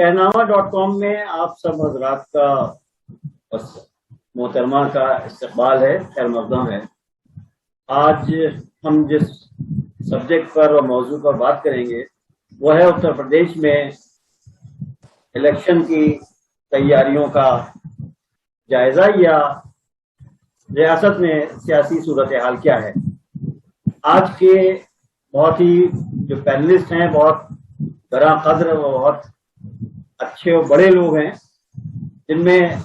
शहनामा.com में आप सब हजरात का मोहतरमा का इस्तकबाल है, खैर मक़दम है। आज हम जिस सब्जेक्ट पर और मौजू पर बात करेंगे वो है उत्तर प्रदेश में इलेक्शन की तैयारियों का जायजा या रियासत में सियासी सूरत हाल क्या है। आज के बहुत ही जो पैनलिस्ट हैं बहुत बड़ा कद्र व बहुत अच्छे और बड़े लोग हैं, जिनमें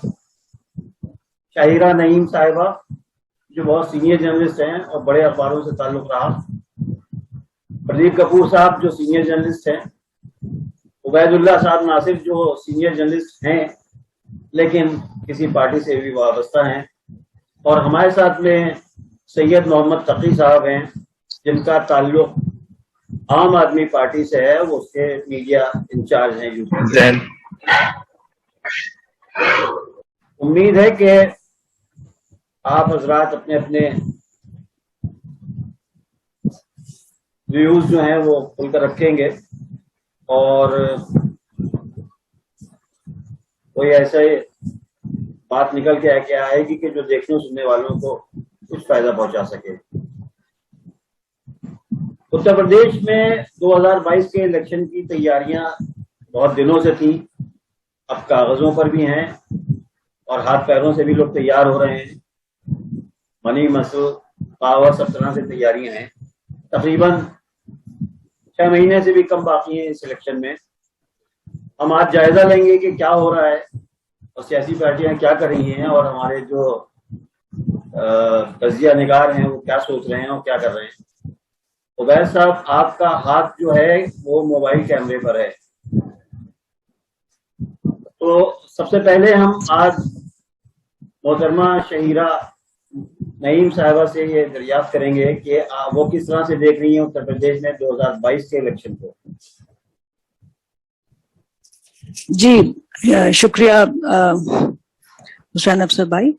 शाहिरा नईम साहिबा जो बहुत सीनियर जर्नलिस्ट हैं और बड़े अखबारों से ताल्लुक रहा, प्रदीप कपूर साहब जो सीनियर जर्नलिस्ट हैं, उबैदुल्लाह साहब नासिर जो सीनियर जर्नलिस्ट हैं लेकिन किसी पार्टी से भी वाबस्ता हैं, और हमारे साथ में सैयद मोहम्मद तकी साहब हैं जिनका ताल्लुक आम आदमी पार्टी से है, वो उसके मीडिया इंचार्ज हैं यूपी। उम्मीद है कि आप हजरात अपने अपने व्यूज जो हैं वो खुलकर रखेंगे और कोई ऐसे बात निकल के आएगी कि जो देखने सुनने वालों को कुछ फायदा पहुंचा सके। उत्तर प्रदेश में 2022 के इलेक्शन की तैयारियां बहुत दिनों से थी, अब कागजों पर भी हैं और हाथ पैरों से भी लोग तैयार हो रहे हैं। मनी मसल पावर सब तरह से तैयारियां हैं। तकरीबन 6 महीने से भी कम बाकी हैं इस इलेक्शन में। हम आज जायजा लेंगे कि क्या हो रहा है और सियासी पार्टियां क्या कर रही हैं और हमारे जो तजिया निगार हैं वो क्या सोच रहे हैं और क्या कर रहे हैं। उबैद साहब, आपका हाथ जो है वो मोबाइल कैमरे पर है, तो सबसे पहले हम आज मोहतरमा शहीरा नईम साहिबा से ये दरियाफ्त करेंगे कि वो किस तरह से देख रही हैं उत्तर प्रदेश में 2022 के इलेक्शन को। जी शुक्रिया हुसैन अफसर भाई।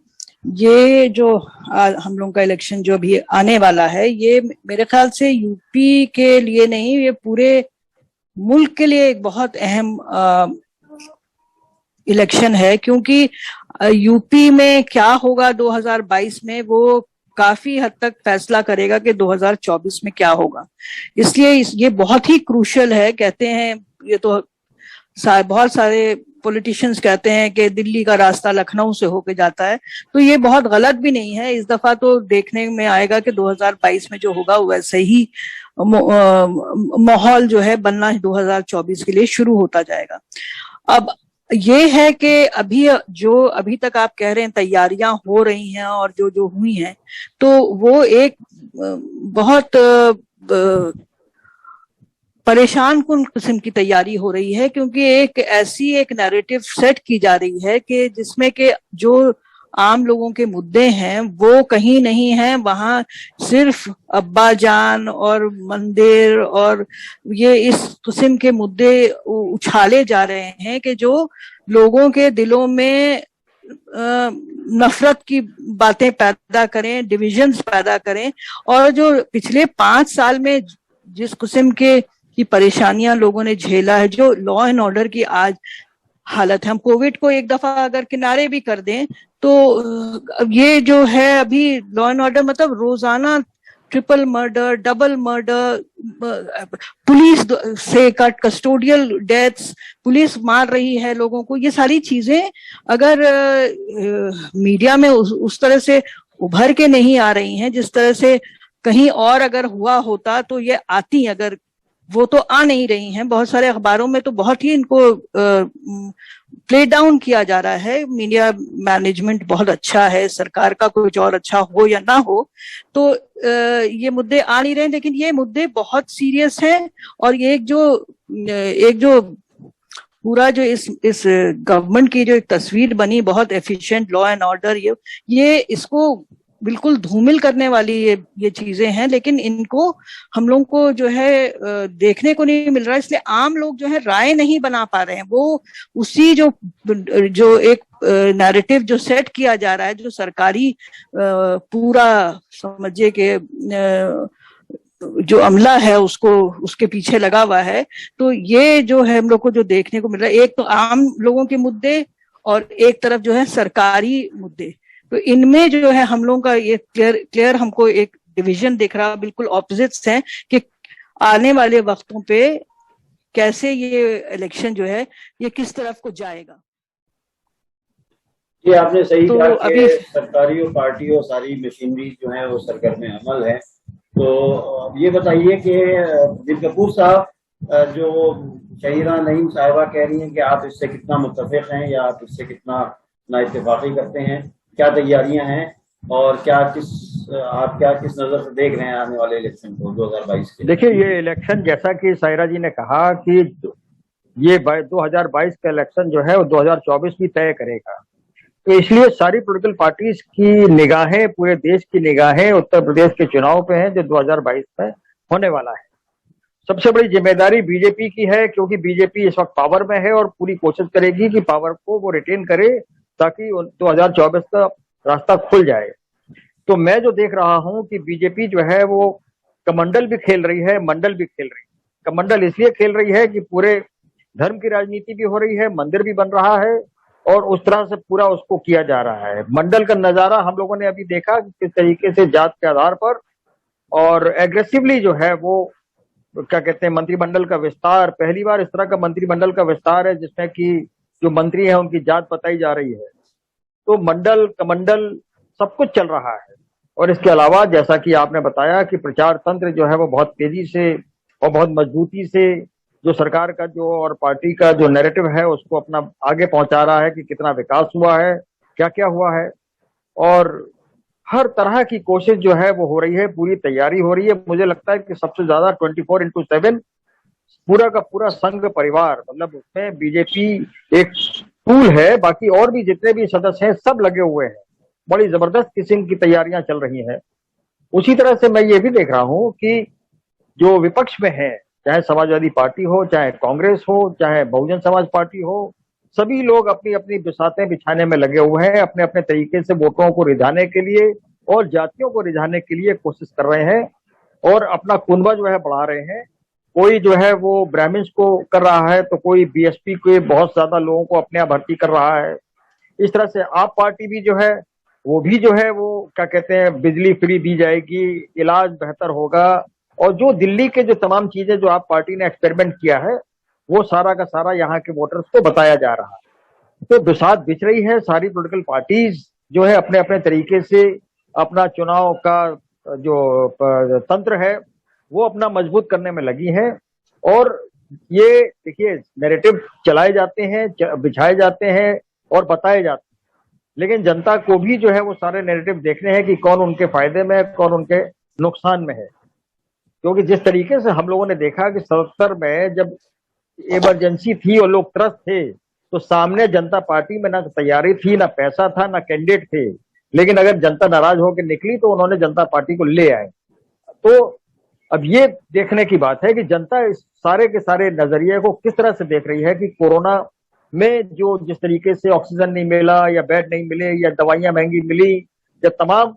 ये जो हम लोगों का इलेक्शन जो भी आने वाला है, ये मेरे ख्याल से यूपी के लिए नहीं, ये पूरे मुल्क के लिए एक बहुत अहम इलेक्शन है, क्योंकि यूपी में क्या होगा 2022 में वो काफी हद तक फैसला करेगा कि 2024 में क्या होगा। इसलिए ये बहुत ही क्रूशल है। कहते हैं, ये तो बहुत सारे पॉलिटिशियंस कहते हैं कि दिल्ली का रास्ता लखनऊ से होके जाता है, तो ये बहुत गलत भी नहीं है। इस दफा तो देखने में आएगा कि 2022 में जो होगा वैसे ही माहौल जो है बनना 2024 के लिए शुरू होता जाएगा। अब ये है कि अभी तक आप कह रहे हैं तैयारियां हो रही हैं और जो हुई हैं, तो वो एक बहुत परेशान कुन किस्म की तैयारी हो रही है, क्योंकि एक नैरेटिव सेट की जा रही है कि जिसमें कि जो आम लोगों के मुद्दे हैं वो कहीं नहीं हैं, वहां सिर्फ अब्बा जान और मंदिर और ये इस किस्म के मुद्दे उछाले जा रहे हैं कि जो लोगों के दिलों में नफरत की बातें पैदा करें, डिविजन्स पैदा करें। और जो पिछले 5 साल में जिस किस्म की परेशानियां लोगों ने झेला है, जो लॉ एंड ऑर्डर की आज हालत है, हम कोविड को एक दफा अगर किनारे भी कर दें तो ये जो है अभी लॉ एंड ऑर्डर मतलब रोजाना triple murder, double murder, police से कस्टोडियल डेथ्स, पुलिस मार रही है लोगों को। ये सारी चीजें अगर मीडिया में उस तरह से उभर के नहीं आ रही हैं जिस तरह से कहीं और अगर हुआ होता तो ये आती, अगर वो तो आ नहीं रही हैं। बहुत सारे अखबारों में तो बहुत ही इनको प्ले डाउन किया जा रहा है। मीडिया मैनेजमेंट बहुत अच्छा है, सरकार का कुछ और अच्छा हो या ना हो, तो ये मुद्दे आ नहीं रहे। लेकिन ये मुद्दे बहुत सीरियस हैं और ये एक जो पूरा जो इस गवर्नमेंट की जो एक तस्वीर बनी, बहुत एफिशिएंट लॉ एंड ऑर्डर, ये इसको बिल्कुल धूमिल करने वाली ये चीजें हैं। लेकिन इनको हम लोग को जो है देखने को नहीं मिल रहा है, इसलिए आम लोग जो है राय नहीं बना पा रहे हैं। वो उसी जो एक नैरेटिव जो सेट किया जा रहा है, जो सरकारी पूरा समझिए कि जो अमला है उसको उसके पीछे लगा हुआ है। तो ये जो है हम लोग को जो देखने को मिल रहा है, एक तो आम लोगों के मुद्दे और एक तरफ जो है सरकारी मुद्दे, तो इनमें जो है हम लोगों का ये क्लियर हमको एक डिवीजन दिख रहा, बिल्कुल ऑपोजिट्स हैं कि आने वाले वक्तों पे कैसे ये इलेक्शन जो है ये किस तरफ को जाएगा। ये आपने सही तो कहा कि अभी सरकारी और पार्टी और सारी मशीनरी जो है वो सरगर्म अमल है। तो ये बताइए कि दिल कपूर साहब, जो शहीरा नईम साहिबा कह रही हैं कि आप इससे कितना मुत्तफिक हैं या आप इससे कितना नाइत्तेफाकी करते हैं, क्या तैयारियां हैं और आप किस नजर से देख रहे हैं आने वाले इलेक्शन को 2022 के? देखिए, ये इलेक्शन जैसा कि साहिरा जी ने कहा कि ये 2022 का इलेक्शन जो है वो 2024 भी तय करेगा। तो इसलिए सारी पॉलिटिकल पार्टीज की निगाहें, पूरे देश की निगाहें उत्तर प्रदेश के चुनाव पे हैं जो 2022 में होने वाला है। सबसे बड़ी जिम्मेदारी बीजेपी की है, क्योंकि बीजेपी इस वक्त पावर में है और पूरी कोशिश करेगी कि पावर को वो रिटेन करे ताकि 2024 का रास्ता खुल जाए। तो मैं जो देख रहा हूं कि बीजेपी जो है वो कमंडल भी खेल रही है, मंडल भी खेल रही है। कमंडल इसलिए खेल रही है कि पूरे धर्म की राजनीति भी हो रही है, मंदिर भी बन रहा है और उस तरह से पूरा उसको किया जा रहा है। मंडल का नजारा हम लोगों ने अभी देखा कि किस तरीके से जात के आधार पर और एग्रेसिवली जो है वो क्या कहते हैं मंत्रिमंडल का विस्तार, पहली बार इस तरह का मंत्रिमंडल का विस्तार है जिसमें कि जो मंत्री है उनकी जात बताई जा रही है। तो मंडल कमंडल सब कुछ चल रहा है। और इसके अलावा जैसा कि आपने बताया कि प्रचार तंत्र जो है वो बहुत तेजी से और बहुत मजबूती से जो सरकार का जो और पार्टी का जो नैरेटिव है उसको अपना आगे पहुंचा रहा है कि कितना विकास हुआ है, क्या क्या हुआ है। और हर तरह की कोशिश जो है वो हो रही है, पूरी तैयारी हो रही है। मुझे लगता है कि सबसे ज्यादा 24/7 पूरा का पूरा संघ परिवार, मतलब उसमें बीजेपी एक टूल है, बाकी और भी जितने भी सदस्य हैं सब लगे हुए हैं। बड़ी जबरदस्त किस्म की तैयारियां चल रही हैं। उसी तरह से मैं ये भी देख रहा हूं कि जो विपक्ष में है, चाहे समाजवादी पार्टी हो, चाहे कांग्रेस हो, चाहे बहुजन समाज पार्टी हो, सभी लोग अपनी अपनी बिसातें बिछाने में लगे हुए हैं, अपने अपने तरीके से वोटों को रिझाने के लिए और जातियों को रिझाने के लिए कोशिश कर रहे हैं और अपना कुनबा जो है बढ़ा रहे हैं। कोई जो है वो ब्राह्मण्स को कर रहा है, तो कोई बीएसपी के बहुत ज्यादा लोगों को अपने यहाँ भर्ती कर रहा है। इस तरह से आप पार्टी भी जो है वो भी जो है वो क्या कहते हैं बिजली फ्री दी जाएगी, इलाज बेहतर होगा, और जो दिल्ली के जो तमाम चीजें जो आप पार्टी ने एक्सपेरिमेंट किया है वो सारा का सारा यहाँ के वोटर्स को बताया जा रहा है। तो बिसात बिछ रही है। सारी पॉलिटिकल पार्टीज जो है अपने अपने तरीके से अपना चुनाव का जो तंत्र है वो अपना मजबूत करने में लगी है। और ये देखिए नैरेटिव चलाए जाते हैं, बिछाए जाते हैं और बताए जाते हैं, लेकिन जनता को भी जो है वो सारे नैरेटिव देखने हैं कि कौन उनके फायदे में है, कौन उनके नुकसान में है। क्योंकि जिस तरीके से हम लोगों ने देखा कि 77 में जब इमरजेंसी थी और लोग त्रस्त थे, तो सामने जनता पार्टी में ना तैयारी थी, ना पैसा था, ना कैंडिडेट थे, लेकिन अगर जनता नाराज होकर निकली तो उन्होंने जनता पार्टी को ले आए। तो अब ये देखने की बात है कि जनता इस सारे के सारे नजरिए को किस तरह से देख रही है कि कोरोना में जो जिस तरीके से ऑक्सीजन नहीं मिला या बेड नहीं मिले या दवाइयां महंगी मिली या तमाम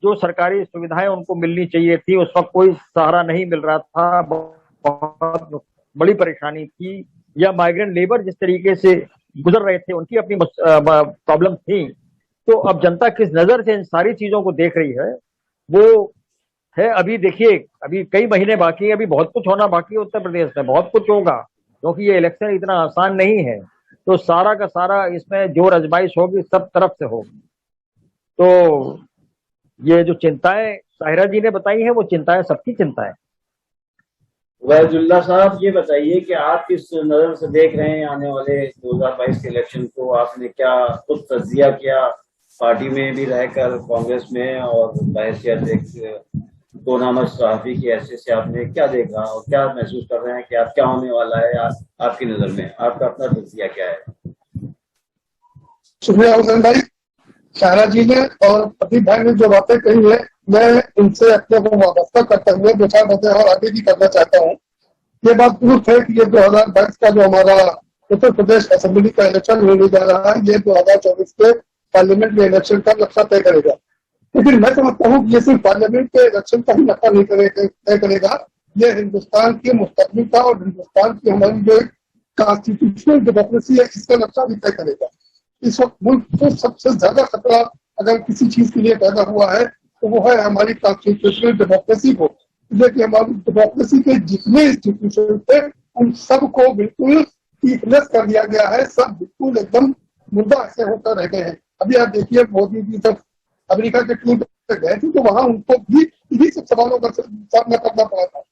जो सरकारी सुविधाएं उनको मिलनी चाहिए थी उस वक्त कोई सहारा नहीं मिल रहा था, बहुत बड़ी परेशानी थी, या माइग्रेंट लेबर जिस तरीके से गुजर रहे थे उनकी अपनी प्रॉब्लम थी। तो अब जनता किस नजर से इन सारी चीजों को देख रही है वो है। अभी देखिए अभी कई महीने बाकी है, अभी बहुत कुछ होना बाकी है उत्तर प्रदेश में, बहुत कुछ होगा क्योंकि ये इलेक्शन इतना आसान नहीं है। तो सारा का सारा इसमें जो आजमाइश होगी सब तरफ से होगी। तो ये जो चिंताएं साहिरा जी ने बताई हैं वो चिंताएं सबकी चिंताएं। वैजुल्ला साहब, ये बताइए कि आप किस नजर से देख रहे हैं आने वाले 2022 के इलेक्शन को? आपने क्या खुद तज्जिया किया पार्टी में भी रहकर, कांग्रेस में, और बहैसियत एक दो नामक सहाफी की हैसियत से आपने क्या देखा और क्या महसूस कर रहे हैं कि आप क्या होने वाला है आपकी नजर में? आपका अपना तज्जिया क्या है? शुक्रिया हुसैन भाई। साहिरा जी ने और प्रदीप भाई ने जो बातें कही है मैं इनसे अपने को वाबस्ता करते हुए दो चार बातें और आगे भी करना चाहता हूँ। ये बात दुरुस्त है कि ये 2022 का जो हमारा उत्तर प्रदेश असेंबली का इलेक्शन होने जा रहा है, ये 2024 के पार्लियामेंट में इलेक्शन का नक्शा तय करेगा। लेकिन मैं समझता हूँ कि ये सिर्फ पार्लियामेंट के इलेक्शन का ही नक्शा नहीं तय करेगा, ये हिंदुस्तान की मुस्तकबिल का और हिंदुस्तान की हमारी जो कॉन्स्टिट्यूशनल डेमोक्रेसी है इसका नक्शा भी तय करेगा। इस वक्त मुल्क को सबसे ज्यादा खतरा अगर किसी चीज के लिए पैदा हुआ है तो वो है हमारी कॉन्स्टिट्यूशनल डेमोक्रेसी को। देखिए हमारी डेमोक्रेसी के जितने इंस्टीट्यूशन थे उन सबको बिल्कुल टीकलेस कर दिया गया है, सब बिल्कुल एकदम मुद्दा ऐसे होकर रह गए हैं। अभी आप देखिए मोदी जी जब अमेरिका के टूर पे गए थे तो वहां उनको भी इन्हीं सब सवालों का सामना करना पड़ा था।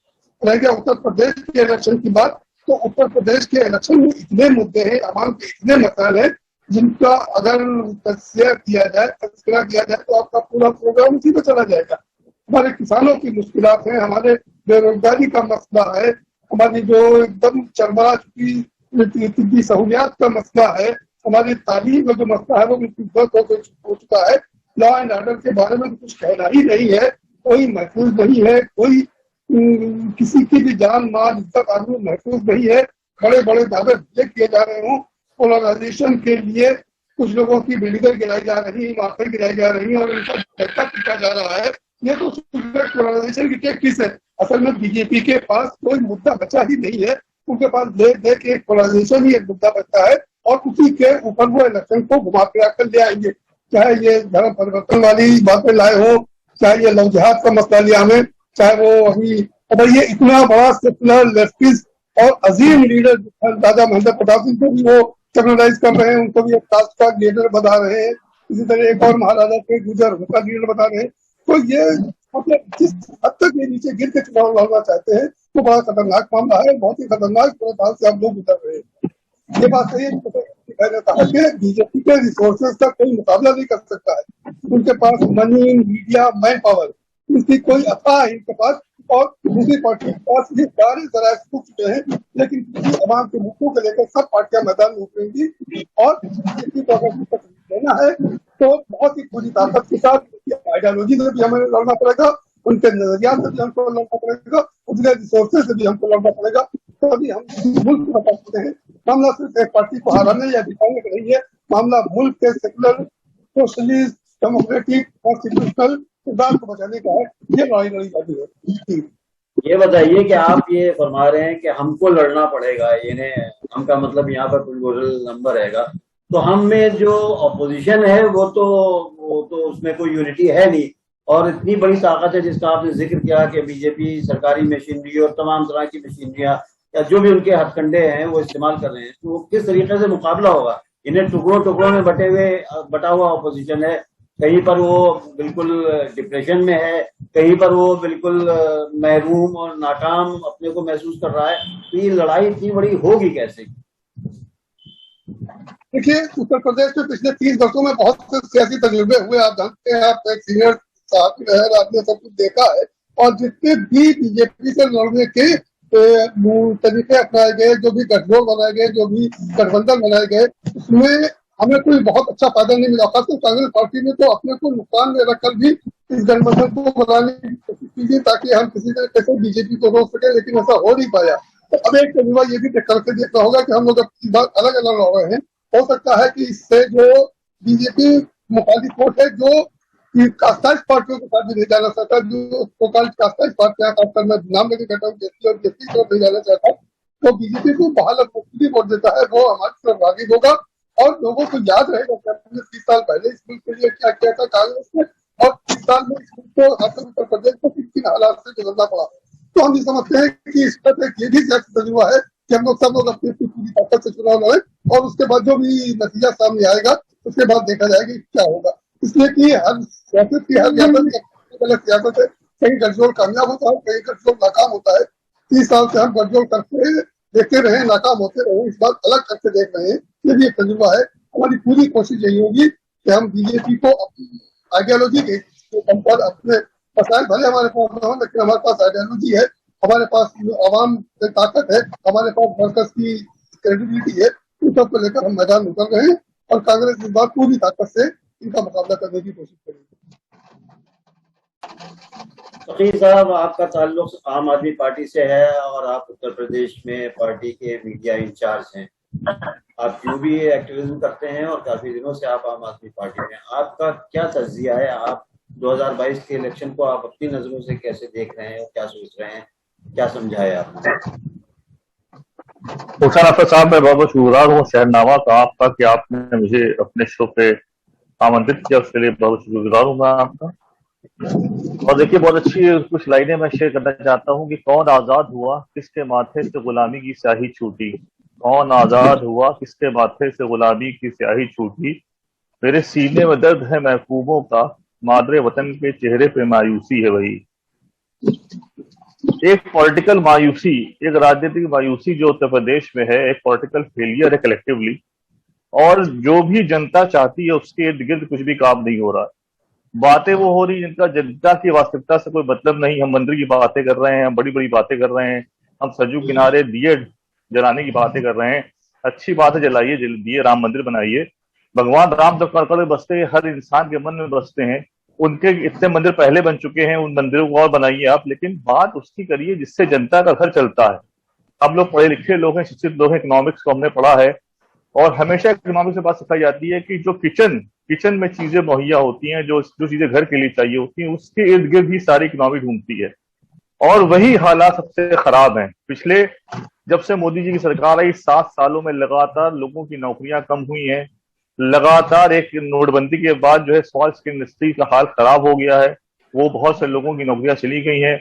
रह गया उत्तर प्रदेश के इलेक्शन की बात, तो उत्तर प्रदेश के इलेक्शन में इतने मुद्दे हैं, आवाम के इतने मसाइल हैं जिनका अगर तस्करा किया जाए तो आपका पूरा प्रोग्राम उसी पे चला जाएगा। हमारे किसानों की मुश्किलात हैं, हमारे बेरोजगारी का मसला है, हमारी जो एकदम चरमरा चुकी सहूलियात का मसला है, हमारी तालीम का जो मसला है वो बिल्कुल हो चुका है। लॉ एंड ऑर्डर के बारे में कुछ कहना ही नहीं है, कोई महफूज नहीं है, कोई किसी की भी जान माल इज्जत आदमी महफूज नहीं है। बड़े बड़े दावे किए जा रहे हों, पोलराइजेशन के लिए कुछ लोगों की बिल्डिंगें गिराई जा रही है, इमारतें गिराई जा रही है और उनका धक्का पीटा जा रहा है। ये तो पोलराइजेशन की टेक्टिक्स है। असल में बीजेपी के पास कोई मुद्दा बचा ही नहीं है, उनके पास देख एक पोलराइजेशन ही एक मुद्दा बचा है और उसी के ऊपर वो इलेक्शन को घुमा फिरा कर ले आएंगे। चाहे ये धर्म परिवर्तन वाली बातें लाए हो, चाहे ये लव जिहाद का मसला लिया हमें, चाहे वो अभी ये इतना बड़ा सेकुलर लेफ्टिस्ट और अजीम लीडर राजा महेंद्र प्रताप सिंह को भी वो सेकुलराइज कर रहे हैं, उनको भी एक कास्ट का लीडर बता रहे हैं, इसी तरह एक और महाराजा के गुजर उनका लीडर बता रहे हैं। तो ये मतलब जिस हद तक ये नीचे गिर के चुनाव लड़ना चाहते हैं वो बड़ा खतरनाक मामला है, बहुत ही खतरनाक साल से हम लोग गुजर रहे हैं। ये बात सही है, मैंने कहा कि बीजेपी के रिसोर्सेज का कोई मुकाबला नहीं कर सकता है। उनके पास मनी, मीडिया, मैन पावर इसकी कोई अथाह है इनके पास, और दूसरी पार्टी के पास ये सारे जराये सूख चुके हैं, लेकिन किसी अवाम के मुद्दों को लेकर सब पार्टियां मैदान में उतरेंगी और बीजेपी को अगर लेना है तो बहुत ही पूरी ताकत के साथ आइडियोलॉजी से भी हमें लड़ना पड़ेगा, उनके नजरिया से भी हमको लड़ना पड़ेगा, उनके रिसोर्सेज से भी हमको लड़ना पड़ेगा। तो अभी हम मुल्क को बता सकते हैं मामला सिर्फ एक पार्टी को हराने या दिखाने का नहीं है, मामला मुल्क के सेकुलर, सोशलिस्ट, डेमोक्रेटिक, कॉन्स्टिट्यूशनल किरदार को बचाने का है। ये लड़ाई जाती है। ये बताइए कि आप ये फरमा रहे हैं कि हमको लड़ना पड़ेगा, ये हम का मतलब यहाँ पर प्लूरल नंबर रहेगा, तो हम में जो अपोजिशन है वो तो उसमें कोई यूनिटी है नहीं, और इतनी बड़ी ताकत है जिसका आपने जिक्र किया कि बीजेपी सरकारी मशीनरी और तमाम तरह की मशीनरियां या जो भी उनके हथकंडे हैं वो इस्तेमाल कर रहे हैं, तो किस तरीके से मुकाबला होगा? इन्हें टुकड़ों में बटा हुआ अपोजिशन है, कहीं पर वो बिल्कुल डिप्रेशन में है, कहीं पर वो बिल्कुल महरूम और नाकाम अपने को महसूस कर रहा है, तो ये लड़ाई इतनी बड़ी होगी कैसे? देखिए उत्तर प्रदेश में पिछले 30 वर्षों में बहुत से सियासी तजुर्बे हुए, आप जानते हैं, आप एक सीनियर साहब रहे, आपने सब कुछ देखा है, और जितने भी बीजेपी से लड़ने के तरीके अपनाए गए, जो भी गठजोड़ बनाए गए, जो भी गठबंधन बनाए गए, उसमें हमें कोई बहुत अच्छा फायदा नहीं मिला। खासकर कांग्रेस पार्टी ने तो अपने को नुकसान में रखकर भी इस गठबंधन को बनाने की कोशिश की ताकि हम किसी तरीके से बीजेपी को रोक सके, लेकिन ऐसा हो नहीं पाया। तो अब एक तजुर्बा ये भी करके देखना होगा कि हम लोग अलग अलग लड़ रहे हैं, हो सकता है कि इससे जो बीजेपी मुखालिफ वोट है जो कास्ताइज पार्टियों के साथ भी नहीं जाना चाहता, जो कास्ताइज पार्टियां, खासकर मैं नाम लेके कहता हूँ जेपी और जेपी की तरफ नहीं जाना चाहता, तो बीजेपी को बहाल वोट देता है, वो हमारी तरफ रागी होगा। और लोगों को याद रहेगा कि हमने 30 साल पहले इस मुल्क के लिए क्या किया था कांग्रेस ने, और 30 साल में इस मुल्क को उत्तर प्रदेश को किन हालात से गुजरना पड़ा। तो हम ये समझते हैं कि इस पर ये भी तजुर्बा है कि हम लोग सब लोग अपनी पूरी ताकत से चुनाव लड़े, और उसके बाद जो भी नतीजा सामने आएगा उसके बाद देखा जाएगा क्या होगा। इसलिए कि हर सियासत की हर सियासत है, कहीं गठजोड़ कामयाब होता है, कहीं गठजोड़ नाकाम होता है। 30 साल से हम गठजोड़ करते देखते रहे, नाकाम होते रहे, इस बात अलग करके देख रहे हैं, ये भी एक तजुर्बा है। हमारी पूरी कोशिश यही होगी कि हम बीजेपी को अपनी आइडियोलॉजी के दम पर अपने मसाइल भले हमारे पास हो, लेकिन हमारे पास आइडियोलॉजी है, हमारे पास आवाम की ताकत है, हमारे पास वर्कर्स की क्रेडिबिलिटी है, इन सब को लेकर हम मैदान में उतर रहे हैं और कांग्रेस इस बार पूरी ताकत से इनका मुकाबला करने की कोशिश करेगी। फकीर साहब, आपका ताल्लुक आम आदमी पार्टी से है और आप उत्तर प्रदेश में पार्टी के मीडिया इंचार्ज हैं, आप क्यों भी एक्टिविज्म करते हैं और काफी दिनों से आप आम आदमी पार्टी में, आपका क्या तज्जिया है? आप 2022 के इलेक्शन को आप अपनी नजरों से कैसे देख रहे हैं और क्या सोच रहे हैं, क्या समझाया आपने? हुसैन अख्तर साहब, मैं बहुत शुक्रगुजार हूँ शहरनामा का आपका कि आपने मुझे अपने शो पे आमंत्रित किया, उसके लिए बहुत शुक्रगुजार हूँ मैं आपका। और देखिए, बहुत अच्छी कुछ लाइनें मैं शेयर करना चाहता हूँ कि कौन आजाद हुआ किसके माथे से गुलामी की स्याही छूटी, कौन आजाद हुआ किसके माथे से गुलामी की स्याही छूटी, मेरे सीने में दर्द है महबूबों का, मादरे वतन के चेहरे पे मायूसी है वही। एक पॉलिटिकल मायूसी, एक राजनीतिक मायूसी जो उत्तर प्रदेश में है, एक पॉलिटिकल फेलियर है कलेक्टिवली, और जो भी जनता चाहती है उसके इर्द गिर्द कुछ भी काम नहीं हो रहा। बातें वो हो रही जिनका जनता की वास्तविकता से कोई मतलब नहीं। हम मंदिर की बातें कर रहे हैं, हम बड़ी बड़ी बातें कर रहे हैं, हम सरयू किनारे दिए जलाने की बातें कर रहे हैं। अच्छी बात है, जलाइए दिए, राम मंदिर बनाइए। भगवान राम जब कड़कड़ बसते हैं, हर इंसान के मन में बसते हैं। उनके इतने मंदिर पहले बन चुके हैं, उन मंदिरों को और बनाइए आप, लेकिन बात उसकी करिए जिससे जनता का घर चलता है। हम लोग पढ़े लिखे लोग हैं, शिक्षित लोग हैं, इकोनॉमिक्स को हमने पढ़ा है, और हमेशा इकोनॉमिक्स से बात सिखाई जाती है कि जो किचन में चीजें मुहैया होती हैं, जो चीजें घर के लिए चाहिए होती हैं, उसके इर्द गिर्द ही सारी इकोनॉमी घूमती है। और वही हालात सबसे खराब हैं। पिछले जब से मोदी जी की सरकार आई, 7 सालों में लगातार लोगों की नौकरियां कम हुई हैं। लगातार एक नोटबंदी के बाद जो है स्मॉल स्केल इंडस्ट्री का हाल खराब हो गया है, वो बहुत से लोगों की नौकरियां चली गई हैं।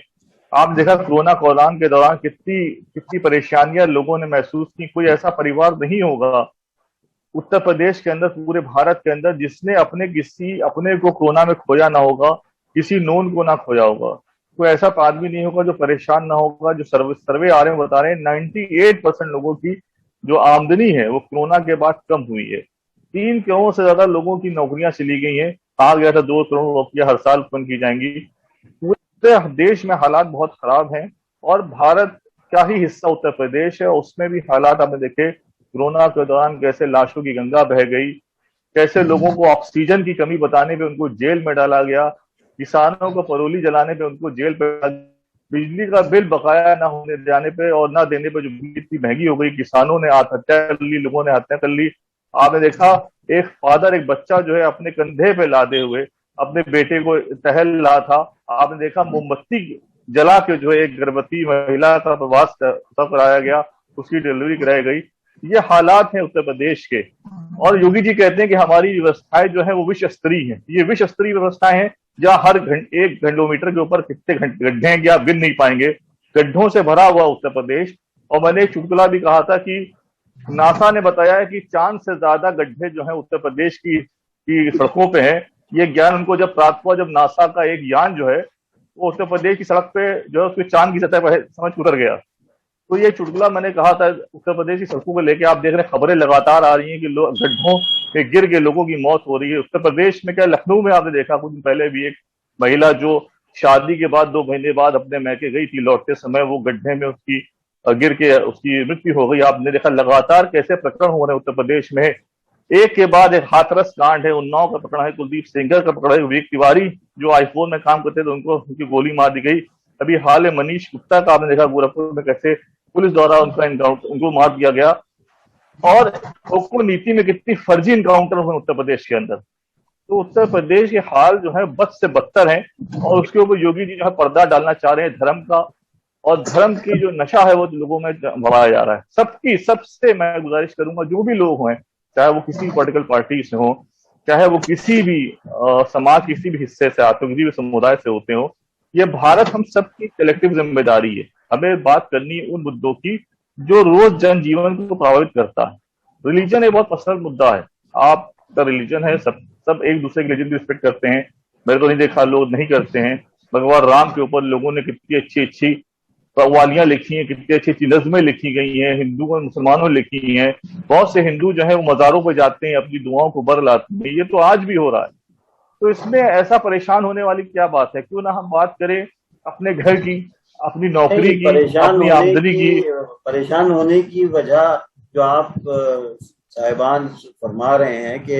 आप देखा कोरोना के दौरान कितनी परेशानियां लोगों ने महसूस की। कोई ऐसा परिवार नहीं होगा उत्तर प्रदेश के अंदर, पूरे भारत के अंदर, जिसने अपने को कोरोना में खोया ना होगा, किसी नोन को ना खोया होगा। कोई ऐसा आदमी नहीं होगा जो परेशान ना होगा। जो सर्वे आ रहे हैं बता रहे हैं 98% लोगों की जो आमदनी है वो कोरोना के बाद कम हुई है। 3 करोड़ से ज्यादा लोगों की नौकरियां चली गई हैं। कहा गया था 2 करोड़ नौकरियां हर साल उत्पन्न की जाएंगी। पूरे देश में हालात बहुत खराब हैं, और भारत का ही हिस्सा उत्तर प्रदेश है, उसमें भी हालात आपने देखे। कोरोना के दौरान कैसे लाशों की गंगा बह गई, कैसे लोगों को ऑक्सीजन की कमी बताने पे उनको जेल में डाला गया, किसानों को परोली जलाने पे उनको जेल पे, बिजली का बिल बकाया ना होने जाने पे और ना देने पे जो बिजली इतनी महंगी हो गई, किसानों ने आत्महत्या कर ली, लोगों ने हत्या कर ली। आपने देखा एक फादर एक बच्चा जो है अपने कंधे पे लादे हुए अपने बेटे को टहल रहा था। आपने देखा मोमबत्ती जला के जो है एक गर्भवती महिला का प्रवास कराया गया, उसकी डिलीवरी कराई गई। ये हालात हैं उत्तर प्रदेश के। और योगी जी कहते हैं कि हमारी व्यवस्थाएं जो है वो विश्व स्तरीय हैं। ये विश्व स्तरीय व्यवस्थाएं हैं जहां हर 1 किलोमीटर के ऊपर कितने गड्ढे हैं कि आप गिन नहीं पाएंगे। गड्ढों से भरा हुआ उत्तर प्रदेश। और मैंने एक चुटकुला भी कहा था कि नासा ने बताया है कि चांद से ज्यादा गड्ढे जो है उत्तर प्रदेश की सड़कों पे हैं। ये ज्ञान उनको जब प्राप्त हुआ, जब नासा का एक यान जो है वो उत्तर प्रदेश की सड़क पे जो है उसके चांद की सतह पर समझ उतर गया। तो ये चुटकुला मैंने कहा था उत्तर प्रदेश की सड़कों को लेके। आप देख रहे हैं खबरें लगातार आ रही हैं कि गड्ढों में गिर के लोगों की मौत हो रही है उत्तर प्रदेश में। क्या लखनऊ में आपने देखा कुछ दिन पहले भी एक महिला जो शादी के बाद 2 महीने बाद अपने मैके गई थी, लौटते समय वो गड्ढे में उसकी गिर के उसकी मृत्यु हो गई। आपने देखा लगातार कैसे प्रकरण हो रहे हैं उत्तर प्रदेश में, एक के बाद एक। हाथरस कांड है, उन्नाव का प्रकरण है, कुलदीप सेंगर का प्रकरण है, विवेक तिवारी जो आईफोन में काम करते थे उनकी गोली मार दी गई। अभी हाल में मनीष गुप्ता का आपने देखा गोरखपुर में कैसे पुलिस द्वारा उनको मार दिया गया। और कोको नीति में कितनी फर्जी इनकाउंटर हुए उत्तर प्रदेश के अंदर। तो उत्तर प्रदेश के हाल जो है बद से बदतर है, और उसके ऊपर योगी जी जो है पर्दा डालना चाह रहे हैं धर्म का, और धर्म की जो नशा है वो लोगों में बढ़ाया जा रहा है। सबसे मैं गुजारिश करूंगा, जो भी लोग हैं, चाहे वो किसी पॉलिटिकल पार्टी से हो, चाहे वो किसी भी समाज किसी भी हिस्से से आते हो, किसी भी समुदाय से होते हो, ये भारत हम सबकी कलेक्टिव जिम्मेदारी है। हमें बात करनी है उन मुद्दों की जो रोज जनजीवन को प्रभावित करता है। रिलीजन एक बहुत पर्सनल मुद्दा है। आपका रिलीजन है, सब एक दूसरे के रिलीजन की रिस्पेक्ट करते हैं। मेरे को नहीं देखा लोग नहीं करते हैं। भगवान राम के ऊपर लोगों ने कितनी अच्छी कव्वालियां लिखी हैं, कितनी अच्छी नज़्में लिखी गई हैं, हिंदू और मुसलमानों लिखी हैं। बहुत से हिंदू जो है वो मज़ारों पर जाते हैं, अपनी दुआओं को बर लाते हैं। ये तो आज भी हो रहा है। तो इसमें ऐसा परेशान होने वाली क्या बात है? क्यों ना हम बात करें अपने घर की, अपनी नौकरी की, अपनी आमदनी की। परेशान होने की वजह जो आप साहिबान फरमा रहे हैं कि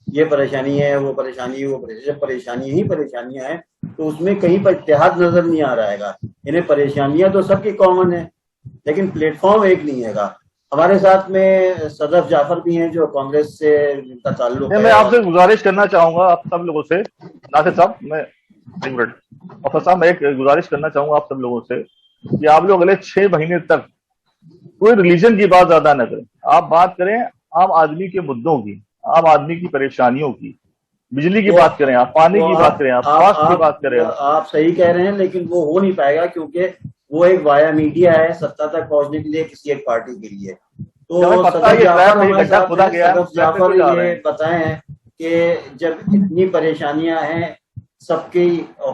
ये परेशानी है, वो परेशानी, जब परेशानी ही परेशानियां हैं तो उसमें कहीं पर इत्तेहाद नजर नहीं आ रहा है। इन्हें परेशानियां तो सबकी कॉमन है, लेकिन प्लेटफॉर्म एक नहीं है। हमारे साथ में सदफ जाफर भी हैं जो कांग्रेस से जिनका ताल्लुक है। मैं आपसे गुजारिश करना चाहूंगा आप सब लोगों से, नासिर साहब, मैं और साहब मैं एक गुजारिश करना चाहूंगा आप सब लोगों से कि आप लोग अगले 6 महीने तक कोई रिलीजन की बात ज्यादा न करें। आप बात करें आम आदमी के मुद्दों की, आम आदमी की परेशानियों की, बिजली की बात करें, आप पानी की बात करें, आप स्वास्थ्य की बात करें। आप सही कह रहे हैं, लेकिन वो हो नहीं पाएगा क्योंकि वो एक वाया मीडिया है सत्ता तक पहुंचने के लिए किसी एक पार्टी के लिए। तो सदर जाफर ये बताएं कि जब इतनी परेशानियां हैं, सबकी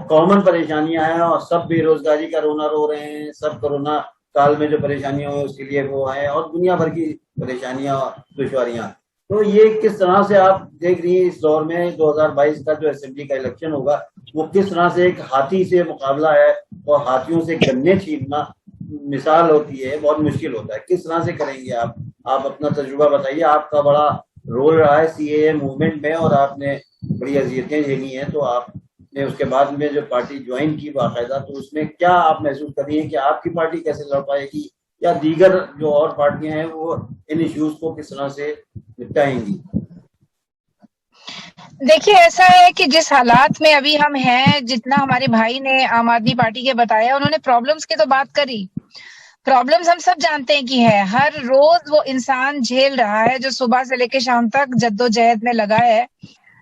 कॉमन परेशानियां हैं और सब बेरोजगारी का रोना रो रहे हैं, सब कोरोना काल में जो परेशानियां हुई उसके लिए वो है, और दुनिया भर की परेशानियां दुश्वारियां, तो ये किस तरह से आप देख रही हैं इस दौर में 2022 का जो असेंबली का इलेक्शन होगा, वो किस तरह से एक हाथी से मुकाबला है और हाथियों से गन्ने छीनना मिसाल होती है, बहुत मुश्किल होता है। किस तरह से करेंगे आप अपना तजुर्बा बताइए। आपका बड़ा रोल रहा है सीएए मूवमेंट में और आपने बड़ी अजियतें झेली हैं, तो आपने उसके बाद में जो पार्टी ज्वाइन की बाकायदा, तो उसमें क्या आप महसूस कर रही हैं कि आपकी पार्टी कैसे लड़ पाएगी या दीगर जो और पार्टियां हैं वो इन इश्यूज को किस तरह से निपटाएंगी? देखिए, ऐसा है कि जिस हालात में अभी हम हैं, जितना हमारे भाई ने आम आदमी पार्टी के बताया, उन्होंने प्रॉब्लम्स की तो बात करी। प्रॉब्लम्स हम सब जानते हैं कि है, हर रोज वो इंसान झेल रहा है जो सुबह से लेकर शाम तक जद्दोजहद में लगा है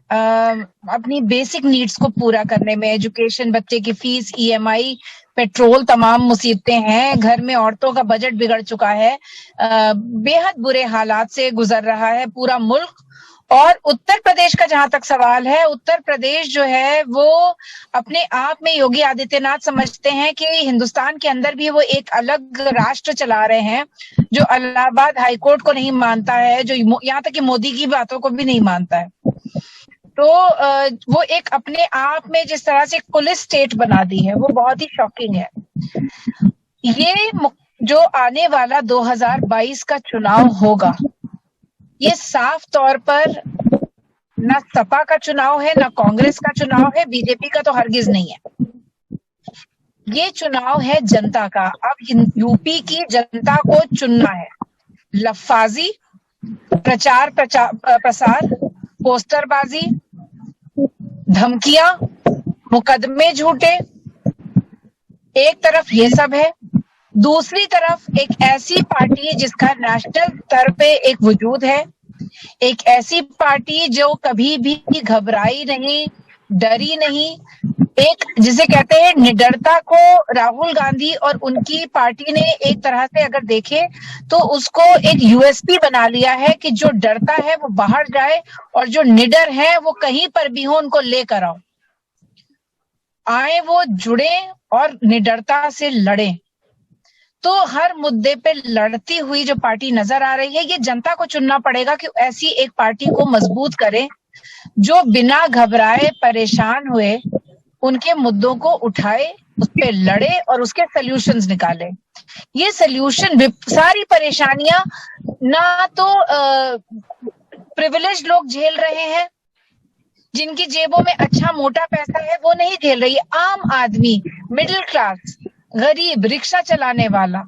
अपनी बेसिक नीड्स को पूरा करने में। एजुकेशन, बच्चे की फीस, ईएमआई, पेट्रोल, तमाम मुसीबतें हैं। घर में औरतों का बजट बिगड़ चुका है, बेहद बुरे हालात से गुजर रहा है पूरा मुल्क। और उत्तर प्रदेश का जहां तक सवाल है, उत्तर प्रदेश जो है वो अपने आप में योगी आदित्यनाथ समझते हैं कि हिंदुस्तान के अंदर भी वो एक अलग राष्ट्र चला रहे हैं, जो इलाहाबाद हाईकोर्ट को नहीं मानता है, जो यहाँ तक कि मोदी की बातों को भी नहीं मानता है। तो वो एक अपने आप में जिस तरह से पुलिस स्टेट बना दी है, वो बहुत ही शॉकिंग है। ये जो आने वाला 2022 का चुनाव होगा, ये साफ तौर पर ना सपा का चुनाव है, ना कांग्रेस का चुनाव है, बीजेपी का तो हरगिज नहीं है। ये चुनाव है जनता का। अब यूपी की जनता को चुनना है। लफाजी, प्रचार प्रसार, पोस्टरबाजी, धमकियां, मुकदमे झूठे, एक तरफ ये सब है। दूसरी तरफ एक ऐसी पार्टी जिसका नेशनल स्तर पे एक वजूद है, एक ऐसी पार्टी जो कभी भी घबराई नहीं, डरी नहीं, एक जिसे कहते हैं निडरता को राहुल गांधी और उनकी पार्टी ने एक तरह से अगर देखे तो उसको एक यूएसपी बना लिया है कि जो डरता है वो बाहर जाए और जो निडर है वो कहीं पर भी हो उनको लेकर आओ, आए वो जुड़े और निडरता से लड़े। तो हर मुद्दे पे लड़ती हुई जो पार्टी नजर आ रही है, ये जनता को चुनना पड़ेगा कि ऐसी एक पार्टी को मजबूत करे जो बिना घबराए, परेशान हुए उनके मुद्दों को उठाए, उस पे लड़े और उसके सॉल्यूशंस निकाले। ये सॉल्यूशन, सारी परेशानियां ना तो प्रिविलेज लोग झेल रहे हैं, जिनकी जेबों में अच्छा मोटा पैसा है वो नहीं झेल रही है। आम आदमी, मिडिल क्लास, गरीब, रिक्शा चलाने वाला।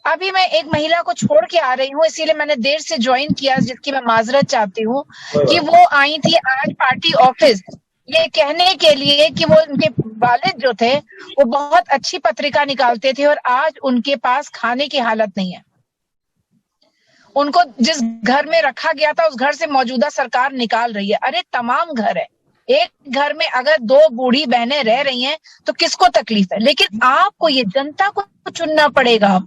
अभी मैं एक महिला को छोड़ के आ रही हूँ, इसीलिए मैंने देर से ज्वाइन किया, जिसकी मैं माजरत चाहती हूँ कि वो आई थी आज पार्टी ऑफिस ये कहने के लिए कि वो उनके वालिद जो थे वो बहुत अच्छी पत्रिका निकालते थे और आज उनके पास खाने की हालत नहीं है। उनको जिस घर में रखा गया था उस घर से मौजूदा सरकार निकाल रही है। अरे तमाम घर है, एक घर में अगर 2 बूढ़ी बहनें रह रही हैं तो किसको तकलीफ है? लेकिन आपको ये जनता को चुनना पड़ेगा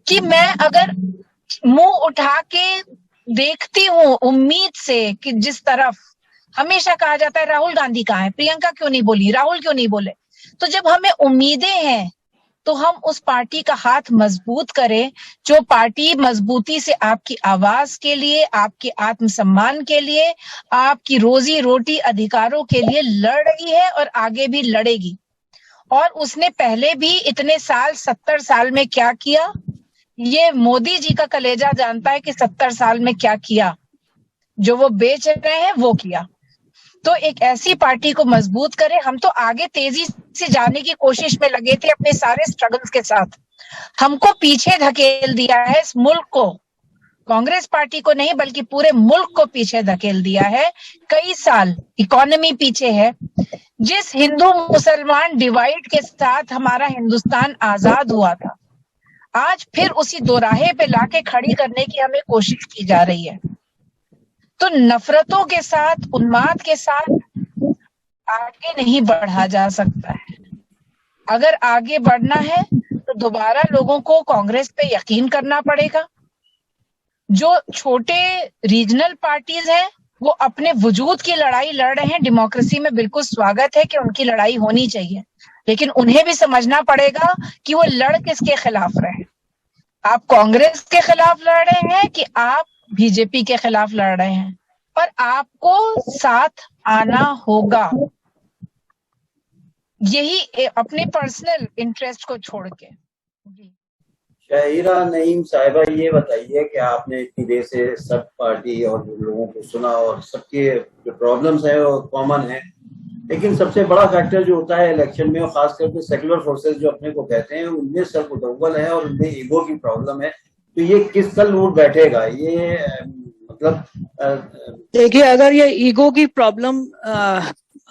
कि मैं अगर मुंह उठा के देखती हूँ उम्मीद से कि जिस तरफ हमेशा कहा जाता है राहुल गांधी कहाँ है, प्रियंका क्यों नहीं बोली, राहुल क्यों नहीं बोले, तो जब हमें उम्मीदें हैं तो हम उस पार्टी का हाथ मजबूत करें जो पार्टी मजबूती से आपकी आवाज के लिए, आपके आत्मसम्मान के लिए, आपकी रोजी रोटी अधिकारों के लिए लड़ रही है और आगे भी लड़ेगी। और उसने पहले भी इतने साल, 70 साल में क्या किया, ये मोदी जी का कलेजा जानता है कि 70 साल में क्या किया। जो वो बेच रहे हैं वो किया। तो एक ऐसी पार्टी को मजबूत करें। हम तो आगे तेजी से जाने की कोशिश में लगे थे अपने सारे स्ट्रगल्स के साथ, हमको पीछे धकेल दिया है इस मुल्क को कांग्रेस पार्टी को नहीं बल्कि पूरे मुल्क को पीछे धकेल दिया है। कई साल इकोनॉमी पीछे है। जिस हिंदू मुसलमान डिवाइड के साथ हमारा हिंदुस्तान आजाद हुआ था, आज फिर उसी दोराहे पे लाके खड़ी करने की हमें कोशिश की जा रही है। तो नफरतों के साथ, उन्माद के साथ आगे नहीं बढ़ा जा सकता है। अगर आगे बढ़ना है तो दोबारा लोगों को कांग्रेस पे यकीन करना पड़ेगा। जो छोटे रीजनल पार्टीज हैं वो अपने वजूद की लड़ाई लड़ रहे हैं। डेमोक्रेसी में बिल्कुल स्वागत है कि उनकी लड़ाई होनी चाहिए, लेकिन उन्हें भी समझना पड़ेगा कि वो लड़ किसके खिलाफ रहे। आप कांग्रेस के खिलाफ लड़ रहे हैं कि आप बीजेपी के खिलाफ लड़ रहे हैं, और आपको साथ आना होगा, यही अपने पर्सनल इंटरेस्ट को छोड़ के। शाहिरा नईम साहिबा, ये बताइए कि आपने इतनी देर से सब पार्टी और लोगों को सुना और सबके जो प्रॉब्लम्स है वो कॉमन है, लेकिन सबसे बड़ा फैक्टर जो होता है इलेक्शन में, और खास करके सेकुलर फोर्सेस जो अपने को कहते हैं, उनमें सब मुदव्वल है और उनमें ईगो की प्रॉब्लम है। तो ये किस कल रूट बैठेगा? ये मतलब देखिए, अगर ये ईगो की प्रॉब्लम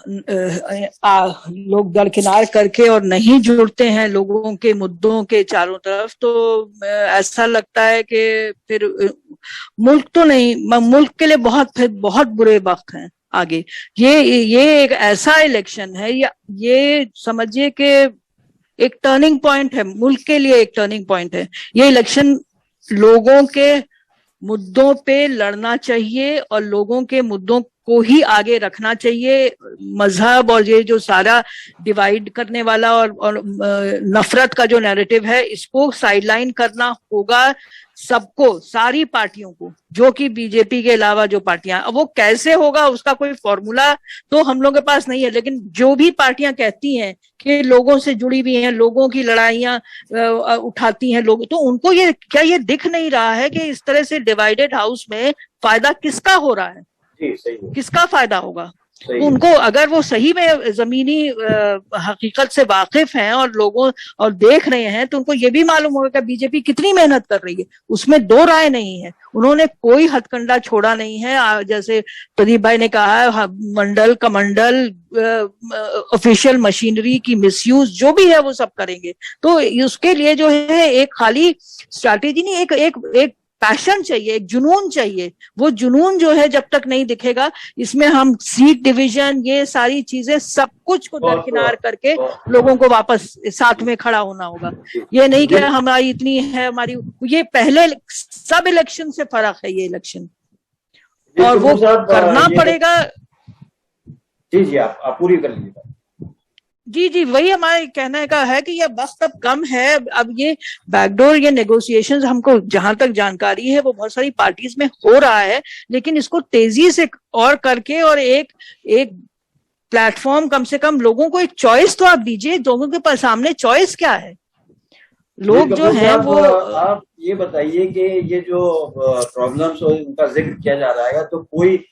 लोग दरकिनार करके और नहीं जुड़ते हैं लोगों के मुद्दों के चारों तरफ, तो ऐसा लगता है कि फिर मुल्क तो नहीं, मुल्क के लिए बहुत बुरे वक्त हैं आगे। ये एक ऐसा इलेक्शन है, ये समझिए कि एक टर्निंग पॉइंट है, मुल्क के लिए एक टर्निंग पॉइंट है। ये इलेक्शन लोगों के मुद्दों पे लड़ना चाहिए और लोगों के मुद्दों को ही आगे रखना चाहिए। मजहब और ये जो सारा डिवाइड करने वाला और नफरत का जो नैरेटिव है, इसको साइडलाइन करना होगा सबको, सारी पार्टियों को, जो कि बीजेपी के अलावा जो पार्टियां। अब वो कैसे होगा उसका कोई फॉर्मूला तो हम लोगों के पास नहीं है, लेकिन जो भी पार्टियां कहती हैं कि लोगों से जुड़ी हुई हैं, लोगों की लड़ाइयां उठाती हैं लोग, तो उनको ये दिख नहीं रहा है कि इस तरह से डिवाइडेड हाउस में फायदा किसका हो रहा है? जी, सही है। किसका फायदा होगा? तो उनको, अगर वो सही में जमीनी हकीकत से वाकिफ हैं और लोगों और देख रहे हैं, तो उनको ये भी मालूम होगा कि बीजेपी कितनी मेहनत कर रही है। उसमें दो राय नहीं है, उन्होंने कोई हथकंडा छोड़ा नहीं है। जैसे प्रदीप भाई ने कहा है, मंडल कमंडल ऑफिशियल मशीनरी की मिसयूज जो भी है वो सब करेंगे। तो उसके लिए जो है एक खाली स्ट्रैटेजी नहीं, एक पैशन चाहिए, एक जुनून चाहिए। वो जुनून जो है जब तक नहीं दिखेगा, इसमें हम सीट डिवीजन, ये सारी चीजें, सब कुछ को दरकिनार करके लोगों को वापस साथ में खड़ा होना होगा। ये नहीं कि हमारी इतनी है, हमारी, ये पहले सब इलेक्शन से फर्क है ये इलेक्शन, और वो करना पड़ेगा। जी, आप पूरी कर लीजिए। जी, वही हमारे कहने का है कि ये वक्त अब कम है। अब ये बैकडोर, ये नेगोशिएशंस, हमको जहां तक जानकारी है वो बहुत सारी पार्टीज में हो रहा है, लेकिन इसको तेजी से और करके, और एक प्लेटफॉर्म, कम से कम लोगों को एक चॉइस तो आप दीजिए। लोगों के सामने चॉइस क्या है? लोग जो हैं वो, आप ये बताइए कि ये जो प्रॉब्लम्स उनका जिक्र किया जा रहा है, तो कोई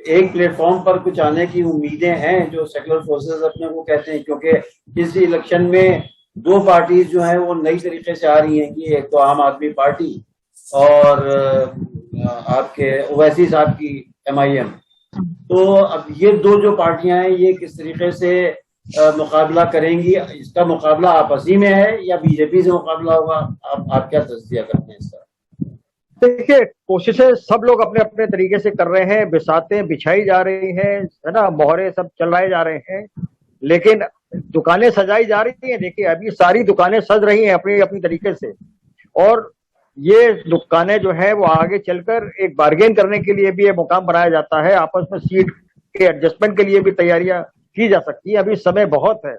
एक प्लेटफॉर्म पर कुछ आने की उम्मीदें हैं जो सेकुलर फोर्सेस अपने को कहते हैं? क्योंकि इस इलेक्शन में दो पार्टीज जो हैं वो नई तरीके से आ रही हैं कि एक तो आम आदमी पार्टी और आपके ओवैसी साहब की MIM। तो अब ये दो जो पार्टियां हैं, ये किस तरीके से मुकाबला करेंगी? इसका मुकाबला आपसी में है या बीजेपी से मुकाबला होगा? आप क्या तस्दीक करते हैं इसका? देखिए, कोशिशें सब लोग अपने अपने तरीके से कर रहे हैं, बिसातें बिछाई जा रही हैं, है ना, मोहरे सब चलाए जा रहे हैं, लेकिन दुकानें सजाई जा रही हैं। देखिए, अभी सारी दुकानें सज रही हैं अपनी अपनी तरीके से, और ये दुकानें जो है वो आगे चलकर एक बार्गेन करने के लिए भी ये मुकाम बनाया जाता है। आपस में सीट के एडजस्टमेंट के लिए भी तैयारियां की जा सकती है। अभी समय बहुत है,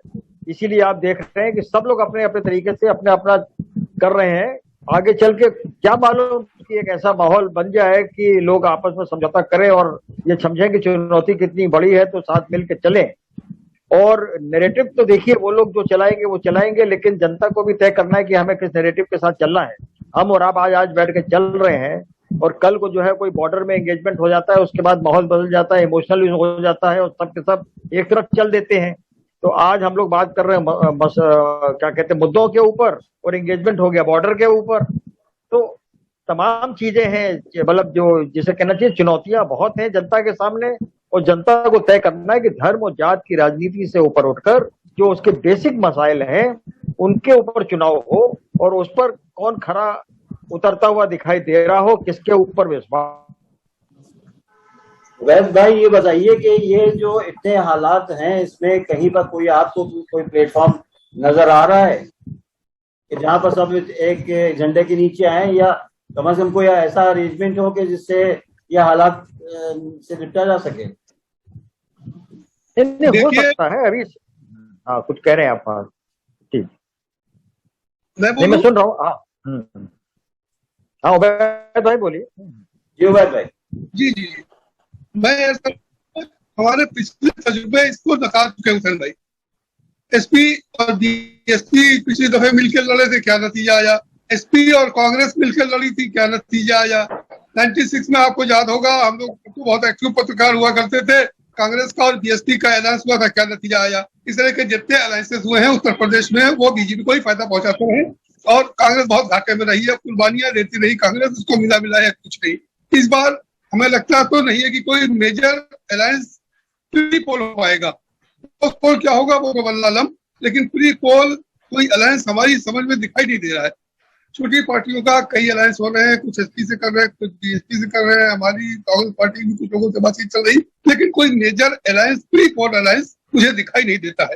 इसीलिए आप देख रहे हैं कि सब लोग अपने अपने तरीके से अपना अपना कर रहे हैं। आगे चल के क्या मालूम कि एक ऐसा माहौल बन जाए कि लोग आपस में समझौता करें और ये समझें कि चुनौती कितनी बड़ी है, तो साथ मिलकर चलें। और नैरेटिव तो देखिए, वो लोग जो चलाएंगे वो चलाएंगे, लेकिन जनता को भी तय करना है कि हमें किस नैरेटिव के साथ चलना है। हम और आप आज बैठ के चल रहे हैं, और कल को जो है कोई बॉर्डर में एंगेजमेंट हो जाता है, उसके बाद माहौल बदल जाता है, इमोशनल हो जाता है, और सब के सब एक तरफ चल देते हैं। तो आज हम लोग बात कर रहे हैं क्या कहते हैं, मुद्दों के ऊपर, और एंगेजमेंट हो गया बॉर्डर के ऊपर। तो तमाम चीजें हैं, मतलब जो जिसे कहना चाहिए चुनौतियां बहुत हैं जनता के सामने, और जनता को तय करना है कि धर्म और जात की राजनीति से ऊपर उठकर जो उसके बेसिक मसाइल हैं उनके ऊपर चुनाव हो, और उस पर कौन खरा उतरता हुआ दिखाई दे रहा हो, किसके ऊपर विश्वास। वैद भाई ये बताइए कि ये जो इतने हालात हैं इसमें कहीं पर कोई आपको कोई प्लेटफॉर्म नजर आ रहा है कि जहां पर सब एक झंडे के नीचे आए, या कम से कम कोई ऐसा अरेंजमेंट हो कि जिससे ये हालात से निपटा जा सके? हो सकता है अभी। हाँ, कुछ कह रहे हैं आप? ठीक, मैं सुन रहा हूँ। हाँ उबैद भाई बोलिए। जी उबैद भाई। जी मैं हमारे पिछले तजुर्बे इसको नकार चुके हैं हुसैन भाई। एसपी और डीएसपी पिछली दफे मिलकर लड़े थे, क्या नतीजा आया? एसपी और कांग्रेस मिलकर लड़ी थी, क्या नतीजा आया? 96 में आपको याद होगा हम लोग तो बहुत एक्टिव पत्रकार हुआ करते थे, कांग्रेस का और बीएसपी का अलायंस हुआ था, क्या नतीजा आया? इस तरह के जितने अलायंसेस हुए हैं उत्तर प्रदेश में वो बीजेपी को ही फायदा पहुंचाते रहे, और कांग्रेस बहुत घाटे में रही है, कुर्बानियां देती रही कांग्रेस, उसको मिला है कुछ नहीं। इस बार हमें लगता तो नहीं है कि कोई मेजर अलायंस प्री पोल हो पाएगा। पोस्ट पोल क्या होगा वो वल्लालम, लेकिन प्री पोल कोई अलायंस हमारी समझ में दिखाई नहीं दे रहा है। छोटी पार्टियों का कई अलायंस हो रहे हैं, कुछ एसपी से कर रहे हैं, कुछ बीएसपी से कर रहे हैं, हमारी कांग्रेस पार्टी की कुछ लोगों से बातचीत चल रही, लेकिन कोई major alliance pre poll alliance मुझे दिखाई नहीं देता है।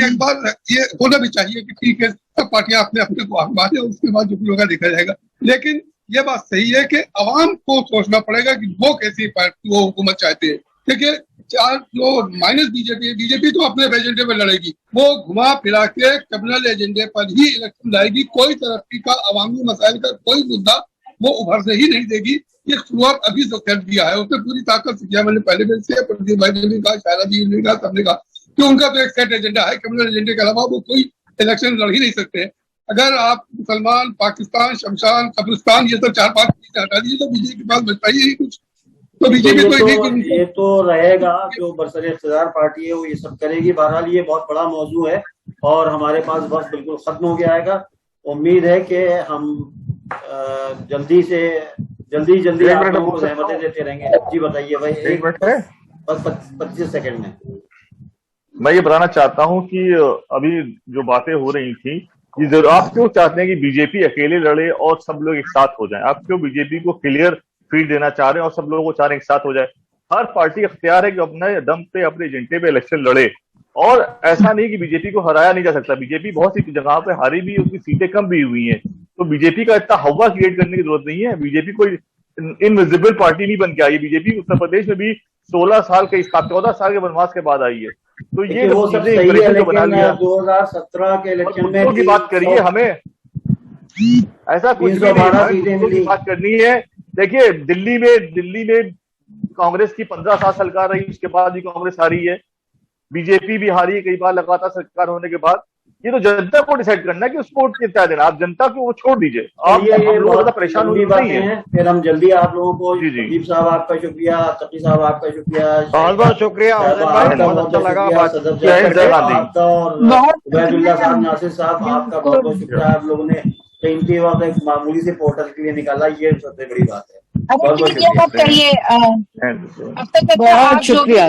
एक बार ये होना भी चाहिए कि ठीक है सब पार्टियां अपने अपने को आजमाएं, उसके बाद जो भी होगा देखा जाएगा। लेकिन ये बात सही है कि अवाम को सोचना पड़ेगा कि वो कैसी पार्टी वो हुकूमत चाहते हैं। देखिए चार जो माइनस बीजेपी तो अपने एजेंडे पर लड़ेगी, वो घुमा फिरा के कम्युनल एजेंडे पर ही इलेक्शन लाएगी, कोई तरक्की का अवामी मसाइल का कोई मुद्दा वो उभर से ही नहीं देगी। ये शुरुआत अभी से कर दिया है, उसने पूरी ताकत से किया। मैंने पहले दिन से प्रदीप भाई ने भी कहा, शायरा जी ने कहा, सबने कहा कि उनका तो एक सेट एजेंडा है, कम्युनल एजेंडे के अलावा वो कोई इलेक्शन लड़ ही नहीं सकते। अगर आप मुसलमान, पाकिस्तान, शमशान, कब्रिस्तान ये सब 4-5 चीजें हटा दीजिए तो बीजेपी के पास बचता ही कुछ। तो बीजेपी ये तो रहेगा, जो बरसर इख्तियार पार्टी है वो ये सब करेगी। बहरहाल ये बहुत बड़ा मौजू है और हमारे पास वक्त बिल्कुल खत्म हो गया आएगा। उम्मीद है कि हम जल्दी आप लोगों को रहमतें देते रहेंगे। जी बताइए भाई, एक मिनट है, बस 25 सेकंड में। मैं ये बताना चाहता हूँ कि अभी जो बातें हो रही थी, ये आप क्यों चाहते हैं कि बीजेपी अकेले लड़े और सब लोग एक साथ हो जाएं? आप क्यों बीजेपी को क्लियर फील्ड देना चाह रहे हैं और सब लोगों को चाह रहे हैं एक साथ हो जाए? हर पार्टी इख्तियार है कि अपने दम पे अपने एजेंडे पे इलेक्शन लड़े, और ऐसा नहीं कि बीजेपी को हराया नहीं जा सकता। बीजेपी बहुत सी जगहों पे हारी भी, उसकी सीटें कम भी हुई हैं, तो बीजेपी का इतना हवा क्रिएट करने की जरूरत नहीं है। बीजेपी कोई इनविजिबल पार्टी नहीं बन के आई। बीजेपी उत्तर प्रदेश में भी 14 साल के 14 साल के वनवास के बाद आई है। तो ये वो सब सही है, लेकिन 2017 के इलेक्शन में की बात करिए, हमें ऐसा कुछ भी नहीं बात करनी है। देखिए दिल्ली में कांग्रेस की 15 साल सरकार रही, उसके बाद भी कांग्रेस हारी है, बीजेपी भी हारी है कई बार लगातार सरकार होने के बाद। ये तो जनता को डिसाइड करना है कि उसको कितना देना। आप जनता को वो छोड़ दीजिए, आप लोग ज्यादा परेशान होने नहीं है। फिर हम जल्दी आप लोगों को, प्रदीप साहब आपका शुक्रिया, तकी साहब आपका शुक्रिया, बहुत शुक्रिया, बहुत अच्छा लगा आपका, और उबैदुल्लाह साहब, नासिर साहब आपका बहुत बहुत शुक्रिया। आप लोगों ने कीमती वक्त एक मामूली से पोर्टल के लिए निकाला, ये सबसे बड़ी बात है। बहुत करिए, अब तक बहुत शुक्रिया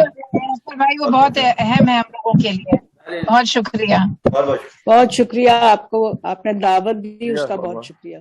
भाई, वो बहुत अहम है हम लोगों के लिए। बहुत शुक्रिया, बहुत शुक्रिया आपको, आपने दावत दी उसका बहुत शुक्रिया।